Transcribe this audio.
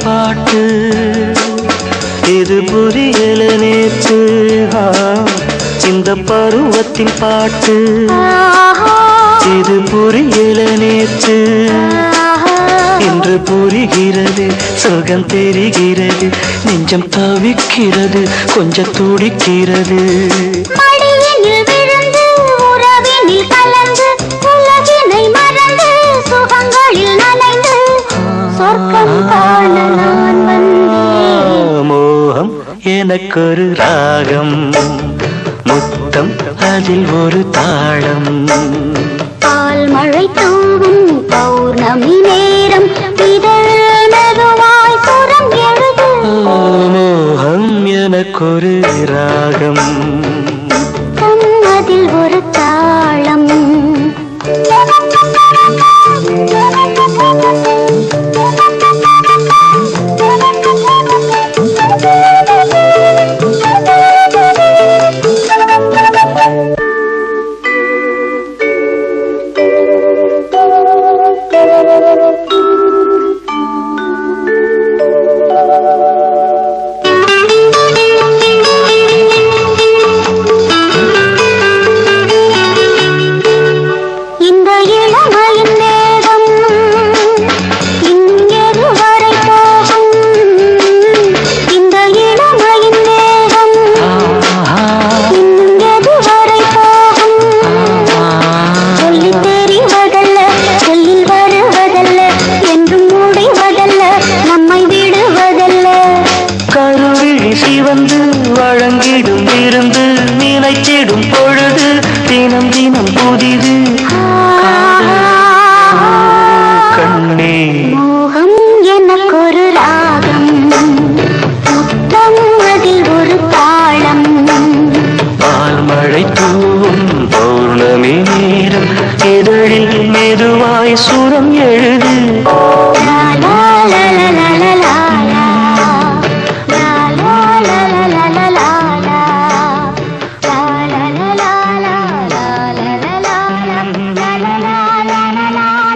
பாட்டு இது புரியல நேற்று இந்த பருவத்தின் பாட்டு இது புரியல நேற்று இன்று புரிகிறது சுகம் தெரிகிறது நெஞ்சம் தவிக்கிறது கொஞ்சம் துடிக்கிறது மோகம் எனக்கொரு ராகம் முத்தம் அதில் ஒரு தாளம் பால் மழை தூவும் பௌர்ணமி நேரம் இதழ்வாய் சுரம் எழுது மோகம் எனக்கொரு ராகம் முத்தம் அதில் ஒரு தாளம் வந்து வழங்கிடும் இருந்து நினைச்சிடும் பொழுது தினம் தினம் புதிது கண்ணே மோகம் எனக்கொரு ராகம் முத்தம் அதில் ஒரு தாளம் பால் மழை தூவும் பௌர்ணமி நேரம் இதழில் மெதுவாய் சுரம் எழுது